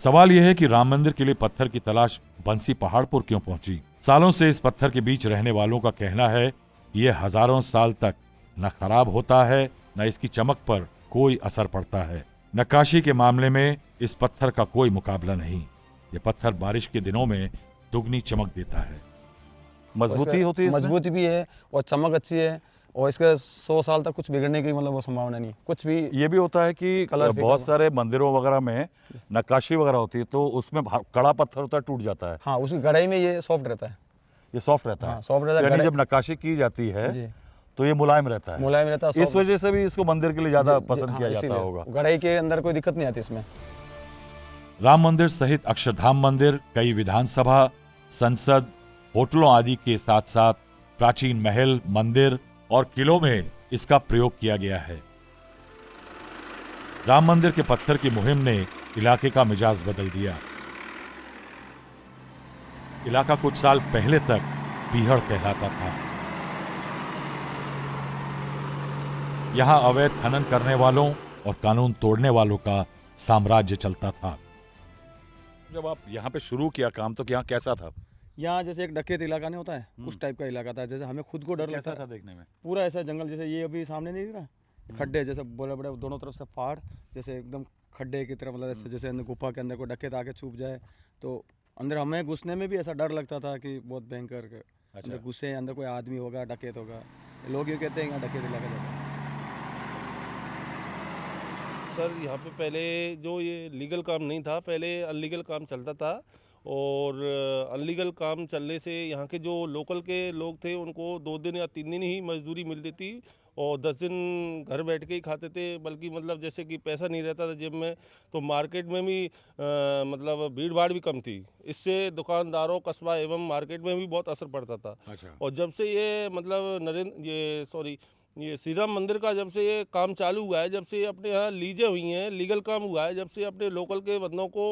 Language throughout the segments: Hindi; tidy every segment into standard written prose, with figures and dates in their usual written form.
सवाल यह है कि राम मंदिर के लिए पत्थर की तलाश बंसी पहाड़पुर क्यों पहुंची। सालों से इस पत्थर के बीच रहने वालों का कहना है कि यह हजारों साल तक न खराब होता है न इसकी चमक पर कोई असर पड़ता है। नक्काशी के मामले में इस पत्थर का कोई मुकाबला नहीं। ये पत्थर बारिश के दिनों में दुगनी चमक देता है। मजबूती होती है, मजबूती भी है और चमक अच्छी है और इसके 100 साल तक कुछ बिगड़ने की मतलब वो संभावना नहीं कुछ भी। ये भी होता है कि बहुत सारे मंदिरों वगैरह में नक्काशी वगैरह होती है तो उसमें कड़ा पत्थर होता है, टूट जाता है। हाँ, उसकी गढ़ाई में ये सॉफ्ट रहता है। ये सॉफ्ट रहता है। हाँ, सॉफ्ट रहता है। यानी जब नक्काशी की जाती है तो ये मुलायम रहता है। मुलायम रहता है। इस वजह से भी इसको मंदिर के लिए ज्यादा पसंद किया जाता होगा। गढ़ाई के अंदर कोई दिक्कत नहीं आती इसमें। राम मंदिर सहित अक्षरधाम मंदिर कई विधानसभा, संसद, होटलों आदि के साथ साथ प्राचीन महल, मंदिर और किलों में इसका प्रयोग किया गया है। राम मंदिर के पत्थर की मुहिम ने इलाके का मिजाज बदल दिया। इलाका कुछ साल पहले तक बीहड़ कहलाता था। यहां अवैध खनन करने वालों और कानून तोड़ने वालों का साम्राज्य चलता था। जब आप यहाँ पे शुरू किया काम तो यहाँ कैसा था? यहाँ जैसे एक डकैत इलाका नहीं होता है, उस टाइप का इलाका था। जैसे हमें खुद को डर लगता था देखने में। पूरा ऐसा जंगल, जैसे ये अभी सामने नहीं दिख रहा, खड्डे जैसे बड़े बड़े दोनों तरफ से पहाड़, जैसे एकदम खड्डे की तरफ, मतलब जैसे अंदर गुफा के अंदर कोई डकैत आके छुप जाए तो अंदर हमें घुसने में भी ऐसा डर लगता था कि बहुत भयंकर। अंदर घुसे, अंदर कोई आदमी होगा, डकैत होगा। लोग ये कहते हैं यहाँ डकैत इलाका जाता है। सर यहाँ पे पहले जो ये लीगल काम नहीं था, पहले अनलीगल काम चलता था और अनलीगल काम चलने से यहाँ के जो लोकल के लोग थे उनको 2 दिन या 3 दिन ही मजदूरी मिलती थी और 10 दिन घर बैठ के ही खाते थे। बल्कि मतलब जैसे कि पैसा नहीं रहता था जेब में, तो मार्केट में भी मतलब भीड़ भाड़ भी कम थी। इससे दुकानदारों, कस्बा एवं मार्केट में भी बहुत असर पड़ता था। और जब से ये मतलब ये श्री राम मंदिर का जब से ये काम चालू हुआ है, जब से अपने यहाँ लीजें हुई हैं, लीगल काम हुआ है, जब से अपने लोकल के बंदों को,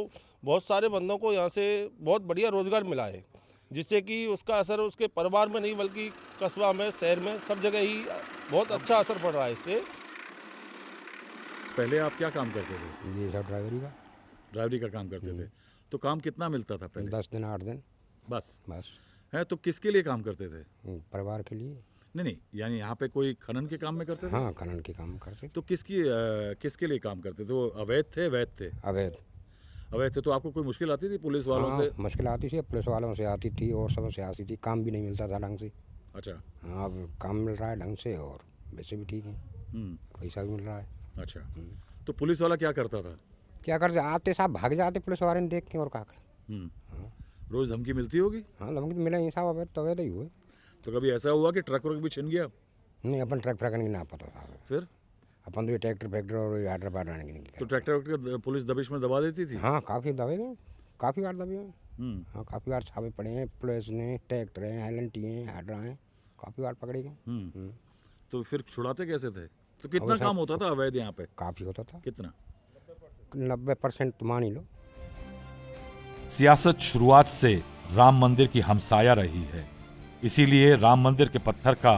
बहुत सारे बंदों को यहाँ से बहुत बढ़िया रोजगार मिला है, जिससे कि उसका असर उसके परिवार में नहीं बल्कि कस्बा में, शहर में, सब जगह ही बहुत अच्छा असर पड़ रहा है इससे। पहले आप क्या काम करते थे? ये सब ड्राइवरी का काम करते थे। तो काम कितना मिलता था पहले? 10 दिन 8 दिन बस बस। है तो किसके लिए काम करते थे? परिवार के लिए। नहीं, यानी यहाँ पे कोई खनन के काम में करते थे? हाँ, खनन के काम करते। तो किसके लिए काम करते थे? वो अवैध थे, वैध थे? अवैध थे। तो आपको कोई मुश्किल आती थी पुलिस वालों से? मुश्किल आती थी, पुलिस वालों से आती थी और सब से आती थी। काम भी नहीं मिलता था ढंग से। अच्छा। हाँ, अब काम मिल रहा है ढंग से और वैसे भी ठीक है, पैसा भी मिल रहा है। अच्छा। तो पुलिस वाला क्या करता था? क्या करते, आते साहब भाग जाते पुलिस वाले ने देख के और क्या कर। रोज धमकी मिलती होगी? हाँ, धमकी मिले ही साहब, अवैध तो अवैध ही हुए। तो कभी ऐसा हुआ कि ट्रक भी छिन गया? नहीं, अपन ट्रक फ्रैक नहीं ना पता था। फिर अपन तो ये ट्रैक्टर फैक्टर और आर्डर पार्डर नहीं। तो ट्रैक्टर पुलिस दबिश में दबा देती थी? हाँ, काफ़ी दबे गए, काफ़ी बार दबे गए। हाँ, काफ़ी बार छापे पड़े हैं, पुलिस ने, ट्रैक्टर हैं, LNT हैं, हार्डर हैं, काफ़ी बार पकड़े गए। तो फिर छुड़ाते कैसे थे? तो कितना काम होता था अवैध यहाँ पे? काफ़ी होता था। कितना? 90% मान ही लो। सियासत शुरुआत से राम मंदिर की हमसाया रही है, इसीलिए राम मंदिर के पत्थर का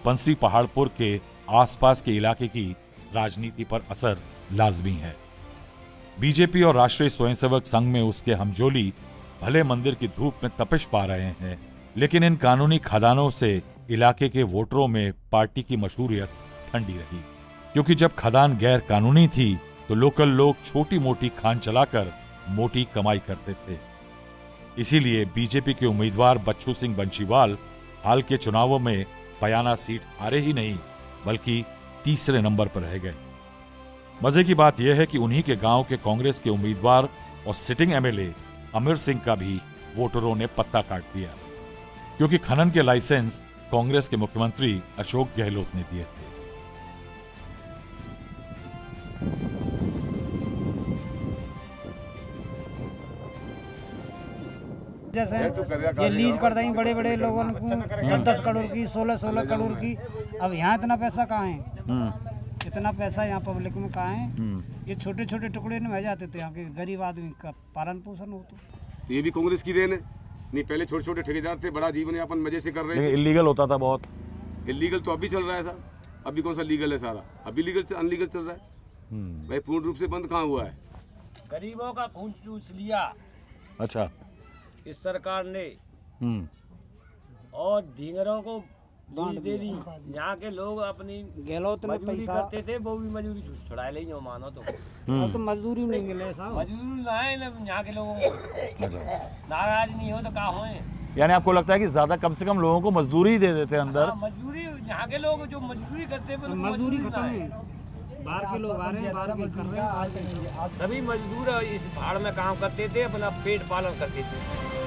बंसी पहाड़पुर के आसपास के इलाके की राजनीति पर असर लाजमी है। बीजेपी और राष्ट्रीय स्वयंसेवक संघ में उसके हमजोली भले मंदिर की धूप में तपिश पा रहे हैं, लेकिन इन कानूनी खदानों से इलाके के वोटरों में पार्टी की मशहूरियत ठंडी रही। क्योंकि जब खदान गैर कानूनी थी तो लोकल लोग छोटी मोटी खान चलाकर मोटी कमाई करते थे। इसीलिए बीजेपी के उम्मीदवार बच्चू सिंह बंशीवाल हाल के चुनावों में बयाना सीट हारे ही नहीं बल्कि तीसरे नंबर पर रह गए। मजे की बात यह है कि उन्हीं के गांव के कांग्रेस के उम्मीदवार और सिटिंग MLA अमीर सिंह का भी वोटरों ने पत्ता काट दिया, क्योंकि खनन के लाइसेंस कांग्रेस के मुख्यमंत्री अशोक गहलोत ने दिए थे। जैसे ये लीज कर देंगे बड़े बड़े लोगों को 10-10 करोड़ की, 16-16 करोड़ की। अब यहाँ इतना पैसा कहाँ है? इतना पैसा यहाँ पब्लिक में कहाँ है? ये छोटे छोटे टुकड़े में रह जाते थे, यहाँ के गरीब आदमी का पालन पोषण हो। तो ये भी कांग्रेस की देन है। नहीं, पहले छोटे छोटे ठेकेदार थे, बड़ा जीवन यापन मजे से कर रहे थे। इलीगल होता था बहुत। इलीगल तो अभी चल रहा है सर, अभी कौन सा लीगल है? सारा अभी लीगल अनलीगल चल रहा है भाई, पूर्ण रूप से बंद कहाँ हुआ है? गरीबों का खून चूस लिया अच्छा। इस सरकार ने हम्म। और ढींगरों को लीज दे दी। यहाँ के लोग अपनी गहलोत ने मजदूरी पैसा करते थे, वो भी मजदूरी छुड़ा ले जो मानो तो अब तो मजदूरी नहीं मिले साहब। मजदूरी ना है ना यहाँ के लोगों को। नाराज नहीं हो तो का होए। यानी आपको लगता है कि ज्यादा कम से कम लोगों को मजदूरी ही दे देते हैं अंदर? हाँ, मजदूरी यहाँ के लोग जो मजदूरी करते हैं वो मजदूरी ना खत्म है। है, बाहर के लोग आ रहे हैं, बाहर भी कर रहे हैं। सभी मजदूर इस पहाड़ में काम करते थे, अपना पेट पालन करते थे।